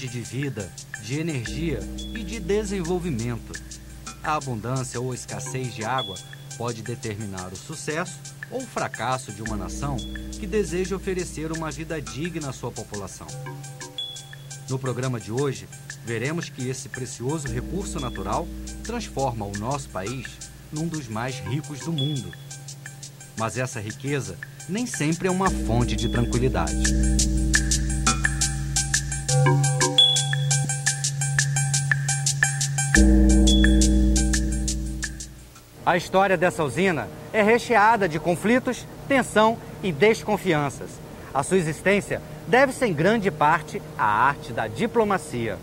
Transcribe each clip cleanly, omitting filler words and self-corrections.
qualidade de vida, de energia e de desenvolvimento. A abundância ou escassez de água pode determinar o sucesso ou o fracasso de uma nação que deseja oferecer uma vida digna à sua população. No programa de hoje, veremos que esse precioso recurso natural transforma o nosso país num dos mais ricos do mundo. Mas essa riqueza nem sempre é uma fonte de tranquilidade. A história dessa usina é recheada de conflitos, tensão e desconfianças. A sua existência deve-se em grande parte à arte da diplomacia.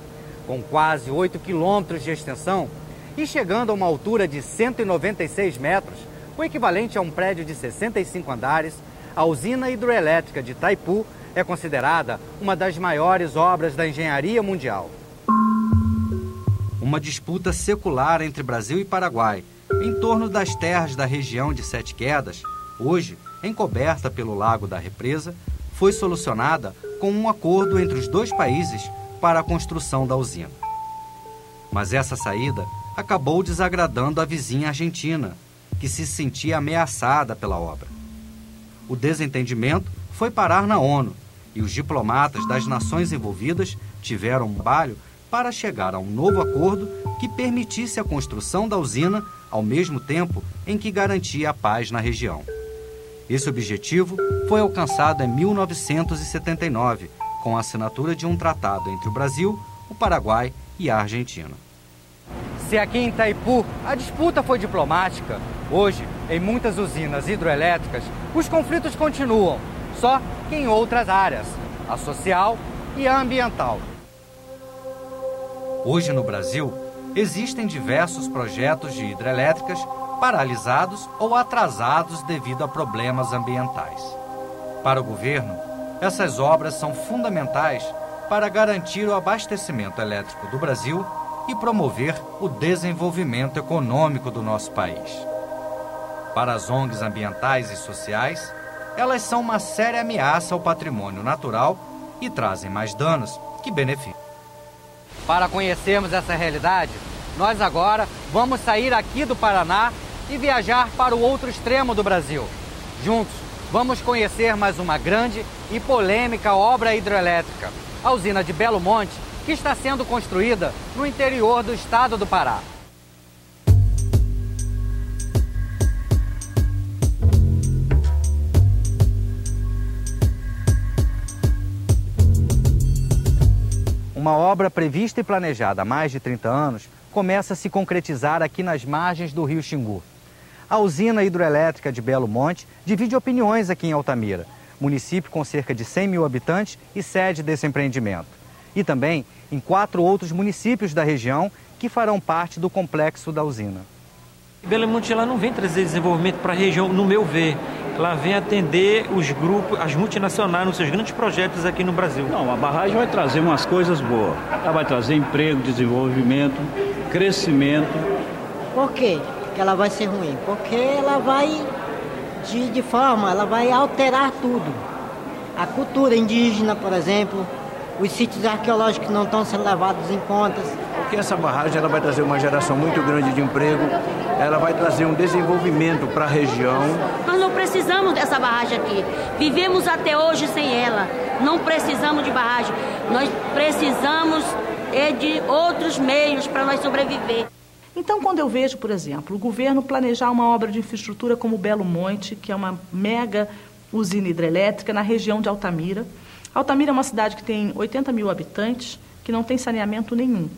Com quase 8 quilômetros de extensão e chegando a uma altura de 196 metros, o equivalente a um prédio de 65 andares, a usina hidroelétrica de Itaipu é considerada uma das maiores obras da engenharia mundial. Uma disputa secular entre Brasil e Paraguai em torno das terras da região de Sete Quedas, hoje encoberta pelo Lago da Represa, foi solucionada com um acordo entre os dois países para a construção da usina. Mas essa saída acabou desagradando a vizinha Argentina, que se sentia ameaçada pela obra. O desentendimento foi parar na ONU e os diplomatas das nações envolvidas tiveram um trabalho para chegar a um novo acordo que permitisse a construção da usina ao mesmo tempo em que garantia a paz na região. Esse objetivo foi alcançado em 1979, com a assinatura de um tratado entre o Brasil, o Paraguai e a Argentina. Se aqui em Itaipu a disputa foi diplomática, hoje, em muitas usinas hidroelétricas, os conflitos continuam, só que em outras áreas, a social e a ambiental. Hoje no Brasil, existem diversos projetos de hidrelétricas paralisados ou atrasados devido a problemas ambientais. Para o governo, essas obras são fundamentais para garantir o abastecimento elétrico do Brasil e promover o desenvolvimento econômico do nosso país. Para as ONGs ambientais e sociais, elas são uma séria ameaça ao patrimônio natural e trazem mais danos que benefícios. Para conhecermos essa realidade, nós agora vamos sair aqui do Paraná e viajar para o outro extremo do Brasil. Juntos, vamos conhecer mais uma grande e polêmica obra hidrelétrica, a usina de Belo Monte, que está sendo construída no interior do estado do Pará. Uma obra prevista e planejada há mais de 30 anos começa a se concretizar aqui nas margens do rio Xingu. A usina hidroelétrica de Belo Monte divide opiniões aqui em Altamira, município com cerca de 100 mil habitantes e sede desse empreendimento. E também em 4 outros municípios da região que farão parte do complexo da usina. Belo Monte ela não vem trazer desenvolvimento para a região, no meu ver. Ela vem atender os grupos, as multinacionais, nos seus grandes projetos aqui no Brasil. Não, a barragem vai trazer umas coisas boas. Ela vai trazer emprego, desenvolvimento, crescimento. Por quê que ela vai ser ruim? Porque ela vai, ela vai alterar tudo. A cultura indígena, por exemplo, os sítios arqueológicos não estão sendo levados em conta. Porque essa barragem ela vai trazer uma geração muito grande de emprego, ela vai trazer um desenvolvimento para a região. Nós não precisamos dessa barragem aqui. Vivemos até hoje sem ela. Não precisamos de barragem. Nós precisamos de outros meios para nós sobreviver. Então, quando eu vejo, por exemplo, o governo planejar uma obra de infraestrutura como Belo Monte, que é uma mega usina hidrelétrica na região de Altamira. Altamira é uma cidade que tem 80 mil habitantes, que não tem saneamento nenhum.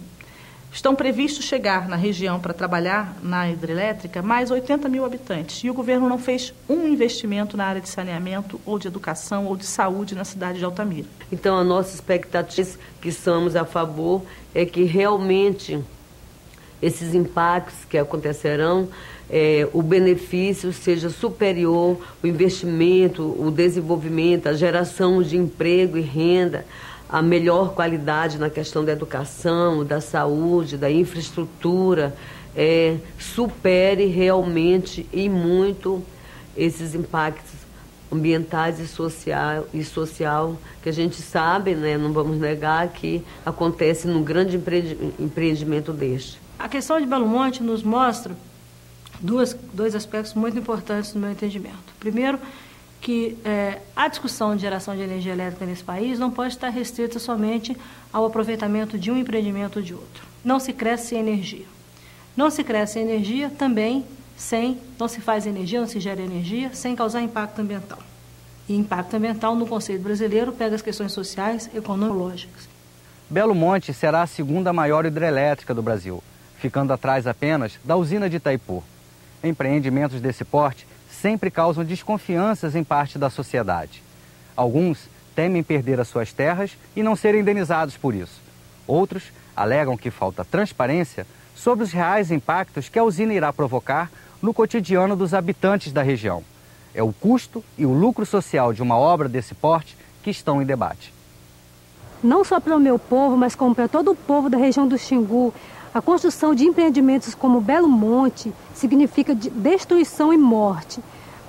Estão previstos chegar na região para trabalhar na hidrelétrica mais 80 mil habitantes. E o governo não fez um investimento na área de saneamento, ou de educação, ou de saúde na cidade de Altamira. Então, a nossa expectativa, que somos a favor, é que realmente esses impactos que acontecerão, o benefício seja superior, o investimento, o desenvolvimento, a geração de emprego e renda, a melhor qualidade na questão da educação, da saúde, da infraestrutura, supere realmente e muito esses impactos ambientais e social, que a gente sabe, né, não vamos negar, que acontece num grande empreendimento deste. A questão de Belo Monte nos mostra dois aspectos muito importantes no meu entendimento. Primeiro, que a discussão de geração de energia elétrica nesse país não pode estar restrita somente ao aproveitamento de um empreendimento ou de outro. Não se cresce sem energia. Não se cresce sem energia também não se faz energia, não se gera energia sem causar impacto ambiental. E impacto ambiental, no conceito brasileiro, pega as questões sociais, econômicas. Belo Monte será a segunda maior hidrelétrica do Brasil, ficando atrás apenas da usina de Itaipu. Empreendimentos desse porte sempre causam desconfianças em parte da sociedade. Alguns temem perder as suas terras e não serem indenizados por isso. Outros alegam que falta transparência sobre os reais impactos que a usina irá provocar no cotidiano dos habitantes da região. É o custo e o lucro social de uma obra desse porte que estão em debate. Não só para o meu povo, mas como para todo o povo da região do Xingu, a construção de empreendimentos como Belo Monte significa destruição e morte.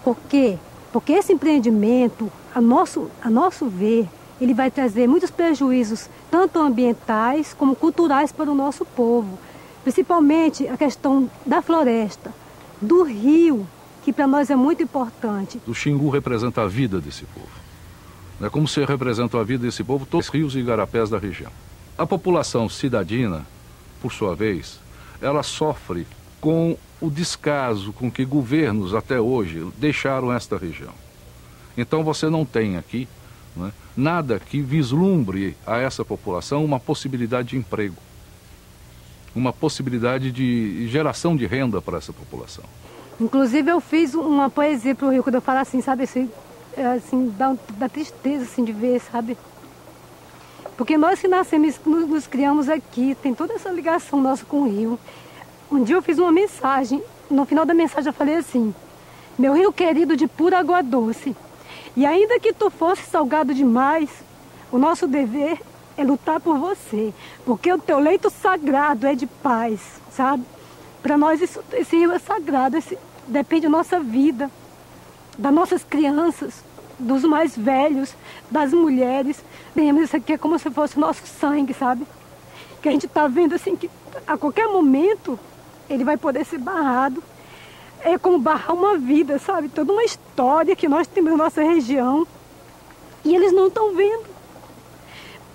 Por quê? Porque esse empreendimento, a nosso ver, ele vai trazer muitos prejuízos, tanto ambientais como culturais para o nosso povo. Principalmente a questão da floresta, do rio, que para nós é muito importante. O Xingu representa a vida desse povo. Como se representa a vida desse povo, todos os rios e igarapés da região. A população cidadina, por sua vez, ela sofre com o descaso com que governos até hoje deixaram esta região. Então você não tem aqui, né, nada que vislumbre a essa população uma possibilidade de emprego, uma possibilidade de geração de renda para essa população. Inclusive eu fiz uma poesia para o Rio, quando eu falo assim, sabe, assim, dá tristeza assim, de ver, sabe? Porque nós que nascemos, nos criamos aqui, tem toda essa ligação nossa com o rio. Um dia eu fiz uma mensagem, no final da mensagem eu falei assim: meu rio querido de pura água doce, e ainda que tu fosse salgado demais, o nosso dever é lutar por você, porque o teu leito sagrado é de paz, sabe? Para nós esse rio é sagrado, depende da nossa vida, das nossas crianças, dos mais velhos, das mulheres. Isso aqui é como se fosse o nosso sangue, sabe? Que a gente está vendo assim que a qualquer momento ele vai poder ser barrado. É como barrar uma vida, sabe? Toda uma história que nós temos na nossa região e eles não estão vendo.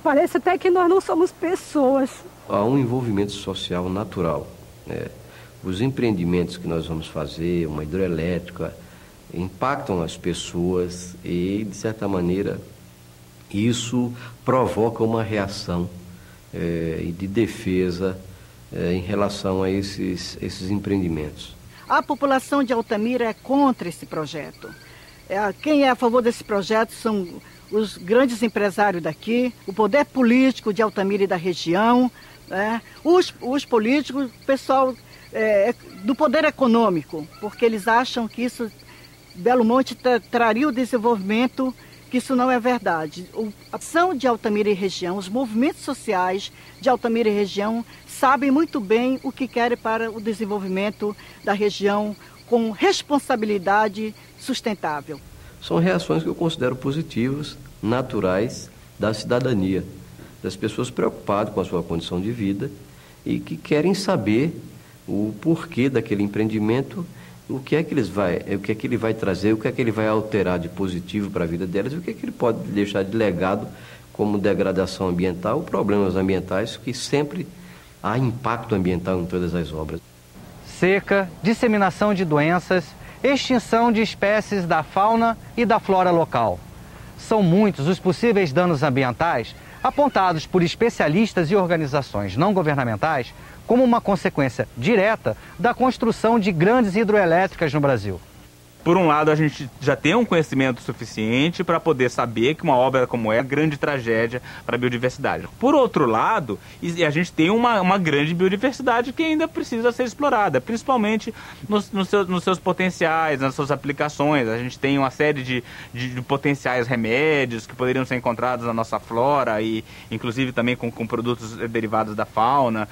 Parece até que nós não somos pessoas. Há um envolvimento social natural, né? Os empreendimentos que nós vamos fazer, uma hidrelétrica, impactam as pessoas e, de certa maneira, isso provoca uma reação de defesa em relação a esses empreendimentos. A população de Altamira é contra esse projeto. Quem é a favor desse projeto são os grandes empresários daqui, o poder político de Altamira e da região, os políticos, o pessoal do poder econômico, porque eles acham que isso, Belo Monte traria o desenvolvimento, que isso não é verdade. A ação de Altamira e região, os movimentos sociais de Altamira e região sabem muito bem o que querem para o desenvolvimento da região com responsabilidade sustentável. São reações que eu considero positivas, naturais da cidadania, das pessoas preocupadas com a sua condição de vida e que querem saber o porquê daquele empreendimento, o que é que ele vai trazer, o que é que ele vai alterar de positivo para a vida delas e o que é que ele pode deixar de legado como degradação ambiental ou problemas ambientais, que sempre há impacto ambiental em todas as obras. Seca, disseminação de doenças, extinção de espécies da fauna e da flora local. São muitos os possíveis danos ambientais apontados por especialistas e organizações não governamentais como uma consequência direta da construção de grandes hidroelétricas no Brasil. Por um lado, a gente já tem um conhecimento suficiente para poder saber que uma obra como essa é uma grande tragédia para a biodiversidade. Por outro lado, a gente tem uma grande biodiversidade que ainda precisa ser explorada, principalmente nos seus potenciais, nas suas aplicações. A gente tem uma série de potenciais remédios que poderiam ser encontrados na nossa flora e, inclusive, também com produtos derivados da fauna.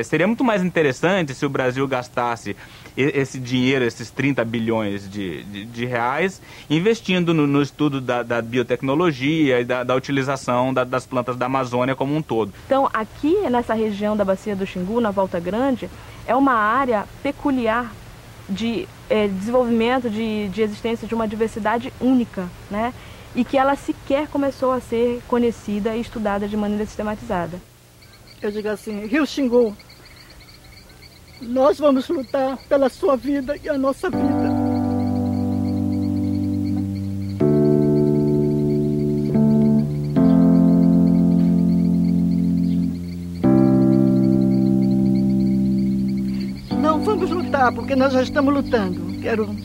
Seria muito mais interessante se o Brasil gastasse esse dinheiro, esses 30 bilhões milhões de reais, investindo no estudo da biotecnologia e da utilização das plantas da Amazônia como um todo. Então, aqui nessa região da Bacia do Xingu, na Volta Grande, é uma área peculiar de desenvolvimento, de existência de uma diversidade única, né? E que ela sequer começou a ser conhecida e estudada de maneira sistematizada. Eu digo assim, Rio Xingu, nós vamos lutar pela sua vida e a nossa vida. Não vamos lutar, porque nós já estamos lutando. Quero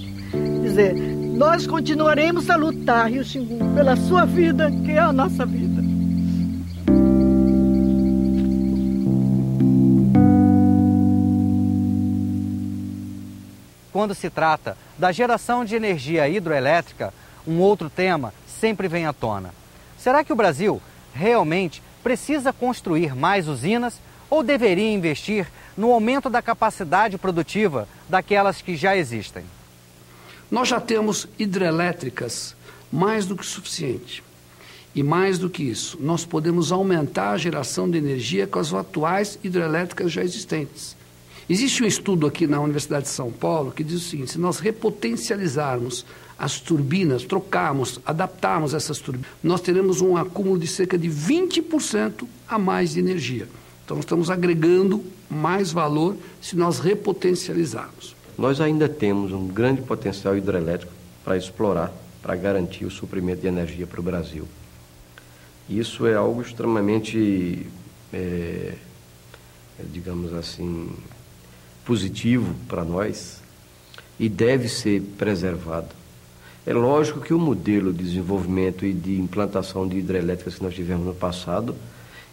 dizer, nós continuaremos a lutar, Rio Xingu, pela sua vida, que é a nossa vida. Quando se trata da geração de energia hidroelétrica, um outro tema sempre vem à tona. Será que o Brasil realmente precisa construir mais usinas ou deveria investir no aumento da capacidade produtiva daquelas que já existem? Nós já temos hidrelétricas mais do que suficiente. E mais do que isso, nós podemos aumentar a geração de energia com as atuais hidrelétricas já existentes. Existe um estudo aqui na Universidade de São Paulo que diz o seguinte: se nós repotencializarmos as turbinas, trocarmos, adaptarmos essas turbinas, nós teremos um acúmulo de cerca de 20% a mais de energia. Então, nós estamos agregando mais valor se nós repotencializarmos. Nós ainda temos um grande potencial hidrelétrico para explorar, para garantir o suprimento de energia para o Brasil. Isso é algo extremamente, digamos assim, positivo para nós e deve ser preservado. É lógico que o modelo de desenvolvimento e de implantação de hidrelétricas que nós tivemos no passado,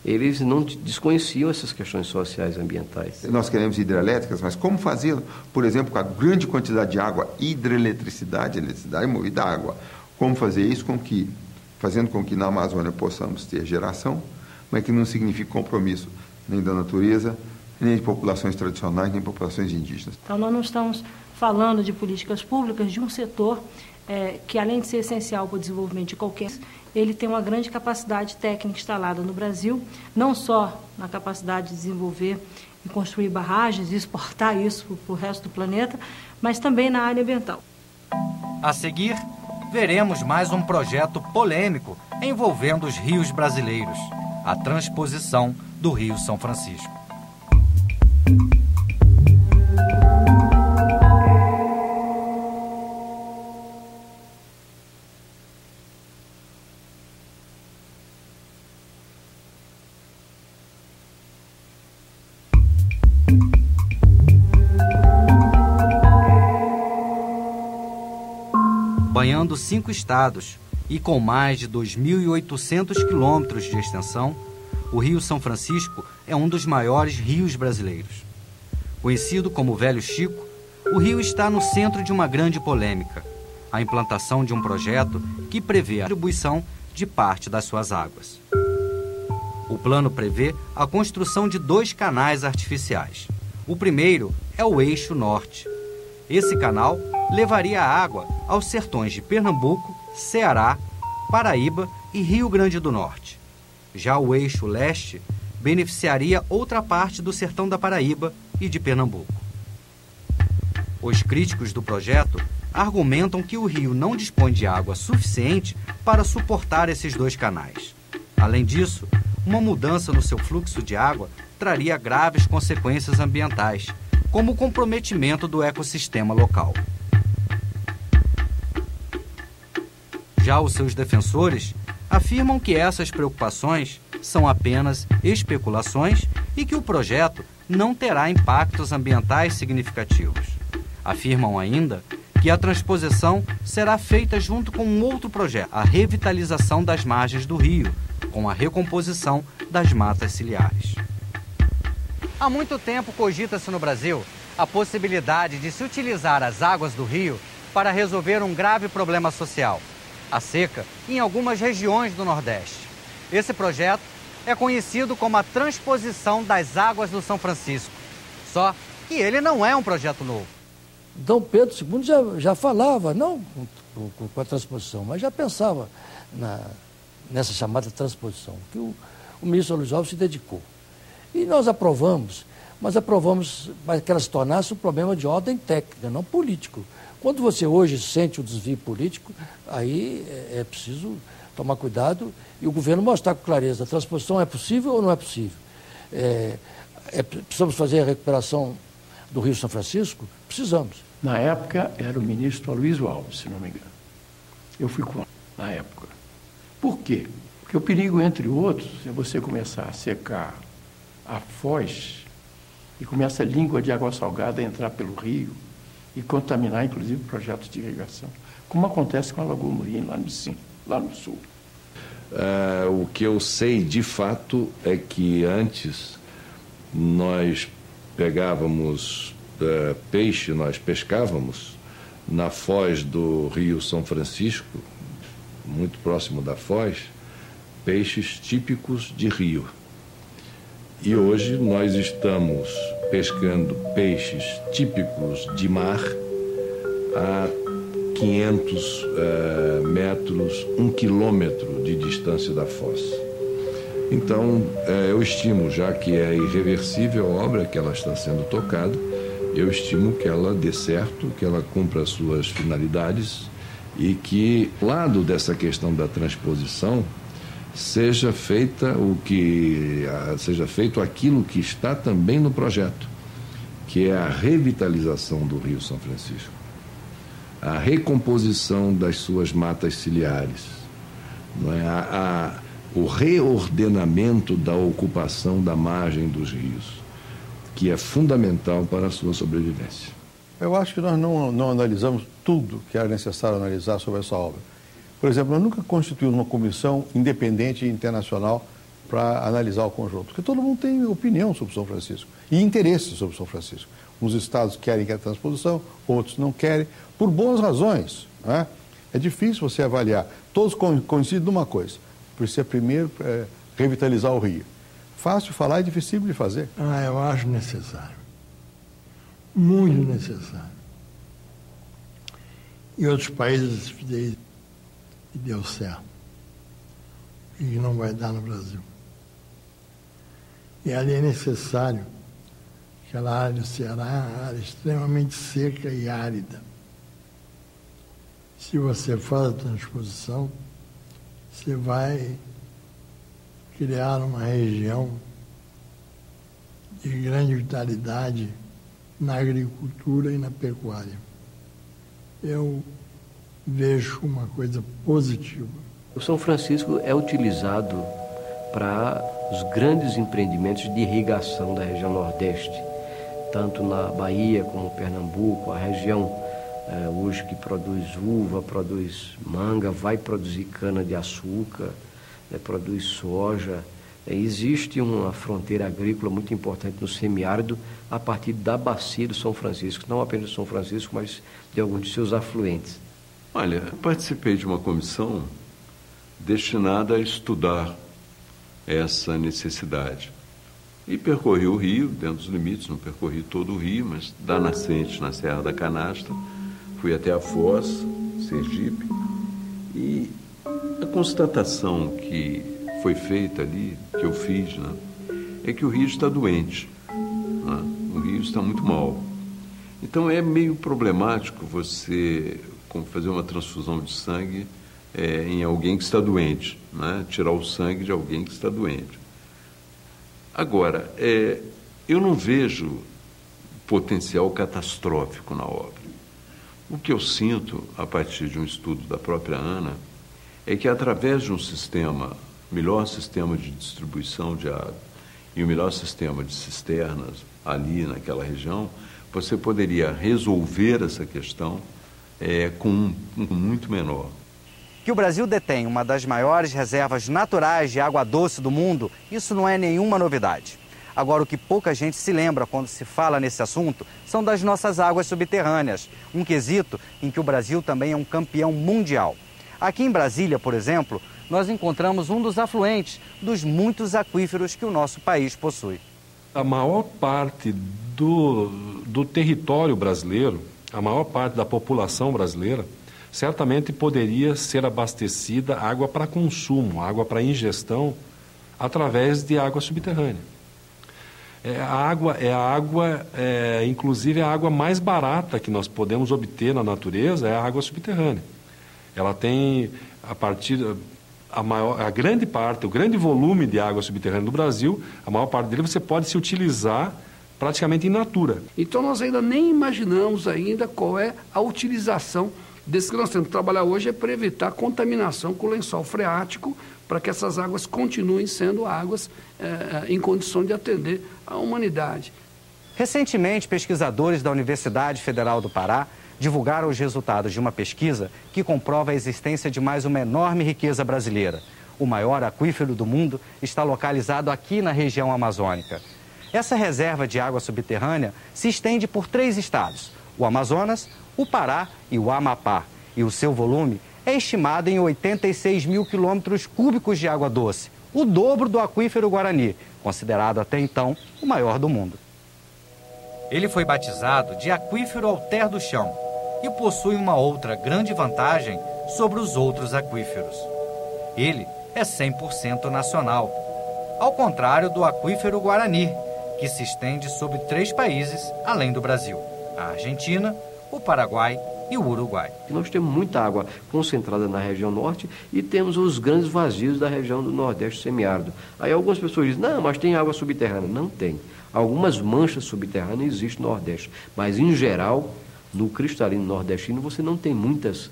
eles não desconheciam essas questões sociais e ambientais. Nós queremos hidrelétricas, mas como fazê-lo? Por exemplo, com a grande quantidade de água, hidroeletricidade, eletricidade movida a água. Como fazer isso fazendo com que na Amazônia possamos ter geração, mas que não signifique compromisso nem da natureza, nem de populações tradicionais, nem de populações indígenas. Então, nós não estamos falando de políticas públicas de um setor que, além de ser essencial para o desenvolvimento de qualquer, ele tem uma grande capacidade técnica instalada no Brasil, não só na capacidade de desenvolver e construir barragens e exportar isso para o resto do planeta, mas também na área ambiental. A seguir, veremos mais um projeto polêmico envolvendo os rios brasileiros, a transposição do Rio São Francisco. Banhando 5 estados e com mais de 2.800 quilômetros de extensão, o Rio São Francisco é um dos maiores rios brasileiros. Conhecido como Velho Chico, o rio está no centro de uma grande polêmica: a implantação de um projeto que prevê a distribuição de parte das suas águas. O plano prevê a construção de 2 canais artificiais. O primeiro é o Eixo Norte. Esse canal levaria a água aos sertões de Pernambuco, Ceará, Paraíba e Rio Grande do Norte. Já o Eixo Leste beneficiaria outra parte do sertão da Paraíba e de Pernambuco. Os críticos do projeto argumentam que o rio não dispõe de água suficiente para suportar esses 2 canais. Além disso, uma mudança no seu fluxo de água traria graves consequências ambientais, como o comprometimento do ecossistema local. Já os seus defensores afirmam que essas preocupações são apenas especulações e que o projeto não terá impactos ambientais significativos. Afirmam ainda que a transposição será feita junto com um outro projeto, a revitalização das margens do rio, com a recomposição das matas ciliares. Há muito tempo cogita-se no Brasil a possibilidade de se utilizar as águas do rio para resolver um grave problema social: a seca em algumas regiões do Nordeste. Esse projeto é conhecido como a transposição das águas do São Francisco. Só que ele não é um projeto novo. Dom Pedro II já falava, não com a transposição, mas já pensava nessa chamada transposição, que o ministro Luiz Alves se dedicou. E nós aprovamos, mas aprovamos para que ela se tornasse um problema de ordem técnica, não político. Quando você hoje sente o desvio político, aí é preciso tomar cuidado e o governo mostrar com clareza, a transposição é possível ou não é possível? Precisamos fazer a recuperação do Rio São Francisco? Precisamos. Na época era o ministro Aloysio Alves, se não me engano. Eu fui contra, na época. Por quê? Porque o perigo, entre outros, é você começar a secar a foz e começa a língua de água salgada a entrar pelo rio e contaminar, inclusive, projetos de irrigação, como acontece com a Lagoa Murim, lá no sul. O que eu sei, de fato, é que antes nós pegávamos peixe, nós pescávamos na foz do Rio São Francisco, muito próximo da foz, peixes típicos de rio. E hoje nós estamos pescando peixes típicos de mar a 500 metros, 1 quilômetro de distância da foz. Então, eu estimo, já que é irreversível a obra, que ela está sendo tocada, eu estimo que ela dê certo, que ela cumpra as suas finalidades e que, ao lado dessa questão da transposição, seja feito aquilo que está também no projeto, que é a revitalização do Rio São Francisco, a recomposição das suas matas ciliares, não é? O reordenamento da ocupação da margem dos rios, que é fundamental para a sua sobrevivência. Eu acho que nós não analisamos tudo que era necessário analisar sobre essa obra. Por exemplo, nós nunca constituímos uma comissão independente e internacional para analisar o conjunto, porque todo mundo tem opinião sobre São Francisco e interesse sobre São Francisco. Uns estados querem que a transposição, outros não querem, por boas razões, né? É difícil você avaliar. Todos coincidem numa coisa: precisa primeiro revitalizar o rio. Fácil falar e difícil de fazer. Eu acho necessário. Muito necessário. Em outros países deu certo. E não vai dar no Brasil. E ali é necessário. Aquela área do Ceará é uma área extremamente seca e árida. Se você faz a transposição, você vai criar uma região de grande vitalidade na agricultura e na pecuária. Eu vejo uma coisa positiva. O São Francisco é utilizado para os grandes empreendimentos de irrigação da região Nordeste, tanto na Bahia como Pernambuco, a região hoje que produz uva, produz manga, vai produzir cana-de-açúcar, produz soja. Existe uma fronteira agrícola muito importante no semiárido a partir da bacia do São Francisco, não apenas do São Francisco, mas de alguns de seus afluentes. Olha, eu participei de uma comissão destinada a estudar essa necessidade. E percorri o rio, dentro dos limites, não percorri todo o rio, mas da nascente na Serra da Canastra, fui até a Foz, Sergipe, e a constatação que foi feita ali, que eu fiz, né, é que o rio está doente, né? O rio está muito mal. Então é meio problemático você fazer uma transfusão de sangue em alguém que está doente, né? Tirar o sangue de alguém que está doente. Agora, eu não vejo potencial catastrófico na obra. O que eu sinto, a partir de um estudo da própria ANA, é que através de um melhor sistema de distribuição de água e um melhor sistema de cisternas ali naquela região, você poderia resolver essa questão com muito menor. Que o Brasil detém uma das maiores reservas naturais de água doce do mundo, isso não é nenhuma novidade. Agora, o que pouca gente se lembra quando se fala nesse assunto são das nossas águas subterrâneas, um quesito em que o Brasil também é um campeão mundial. Aqui em Brasília, por exemplo, nós encontramos um dos afluentes dos muitos aquíferos que o nosso país possui. A maior parte do território brasileiro a maior parte da população brasileira certamente poderia ser abastecida água para consumo, água para ingestão, através de água subterrânea. Inclusive a água mais barata que nós podemos obter na natureza é a água subterrânea. Ela tem, a grande parte, o grande volume de água subterrânea do Brasil, a maior parte dele você pode se utilizar praticamente in natura. Então nós ainda nem imaginamos ainda qual é a utilização desse que nós temos que trabalhar hoje é para evitar contaminação com o lençol freático, para que essas águas continuem sendo águas em condição de atender a humanidade. Recentemente, pesquisadores da Universidade Federal do Pará divulgaram os resultados de uma pesquisa que comprova a existência de mais uma enorme riqueza brasileira. O maior aquífero do mundo está localizado aqui na região amazônica. Essa reserva de água subterrânea se estende por 3 estados, o Amazonas, o Pará e o Amapá, e o seu volume é estimado em 86 mil quilômetros cúbicos de água doce, o dobro do aquífero Guarani, considerado até então o maior do mundo. Ele foi batizado de aquífero Alter do Chão e possui uma outra grande vantagem sobre os outros aquíferos. Ele é 100% nacional, ao contrário do aquífero Guarani, que se estende sobre 3 países além do Brasil: a Argentina, o Paraguai e o Uruguai. Nós temos muita água concentrada na região norte e temos os grandes vazios da região do nordeste semiárido. Aí algumas pessoas dizem, não, mas tem água subterrânea. Não tem. Algumas manchas subterrâneas existem no nordeste, mas em geral, no cristalino nordestino, você não tem muitas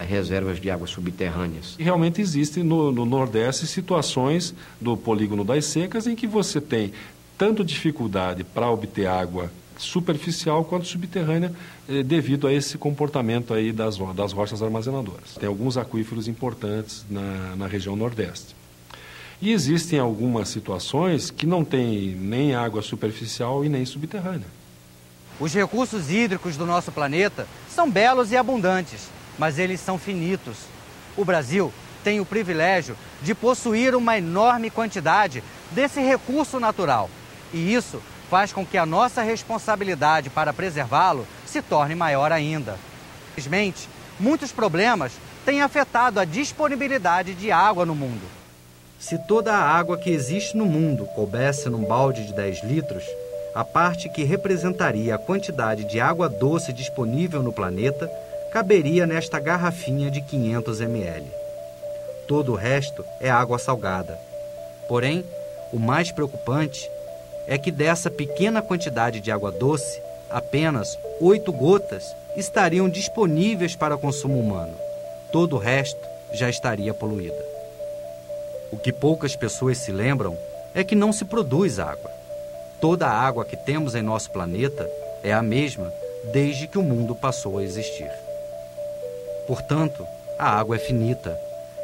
reservas de águas subterrâneas. E realmente existe no Nordeste situações do polígono das secas em que você tem tanto dificuldade para obter água superficial quanto subterrânea, devido a esse comportamento aí das rochas armazenadoras. Tem alguns aquíferos importantes na região Nordeste. E existem algumas situações que não tem nem água superficial e nem subterrânea. Os recursos hídricos do nosso planeta são belos e abundantes, mas eles são finitos. O Brasil tem o privilégio de possuir uma enorme quantidade desse recurso natural. E isso faz com que a nossa responsabilidade para preservá-lo se torne maior ainda. Infelizmente, muitos problemas têm afetado a disponibilidade de água no mundo. Se toda a água que existe no mundo coubesse num balde de 10 litros, a parte que representaria a quantidade de água doce disponível no planeta caberia nesta garrafinha de 500 ml. Todo o resto é água salgada. Porém, o mais preocupante é que dessa pequena quantidade de água doce, apenas 8 gotas estariam disponíveis para consumo humano. Todo o resto já estaria poluída. O que poucas pessoas se lembram é que não se produz água. Toda a água que temos em nosso planeta é a mesma desde que o mundo passou a existir. Portanto, a água é finita.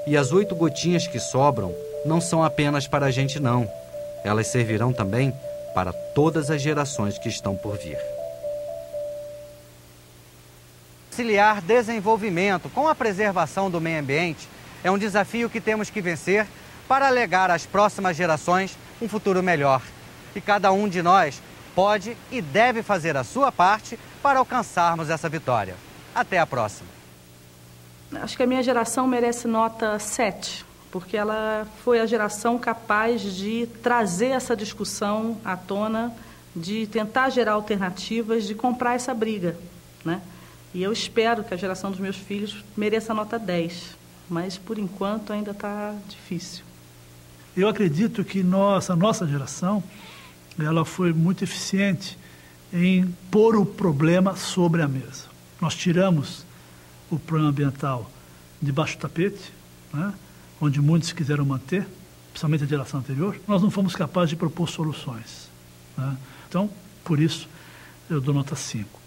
E as 8 gotinhas que sobram não são apenas para a gente, não. Elas servirão também para todas as gerações que estão por vir. Conciliar desenvolvimento com a preservação do meio ambiente é um desafio que temos que vencer para legar às próximas gerações um futuro melhor. E cada um de nós pode e deve fazer a sua parte para alcançarmos essa vitória. Até a próxima. Acho que a minha geração merece nota 7. Porque ela foi a geração capaz de trazer essa discussão à tona, de tentar gerar alternativas, de comprar essa briga, né? E eu espero que a geração dos meus filhos mereça a nota 10, mas por enquanto ainda está difícil. Eu acredito que a nossa geração, ela foi muito eficiente em pôr o problema sobre a mesa. Nós tiramos o problema ambiental debaixo do tapete, né? Onde muitos quiseram manter, principalmente a geração anterior, nós não fomos capazes de propor soluções, né? Então, por isso, eu dou nota 5.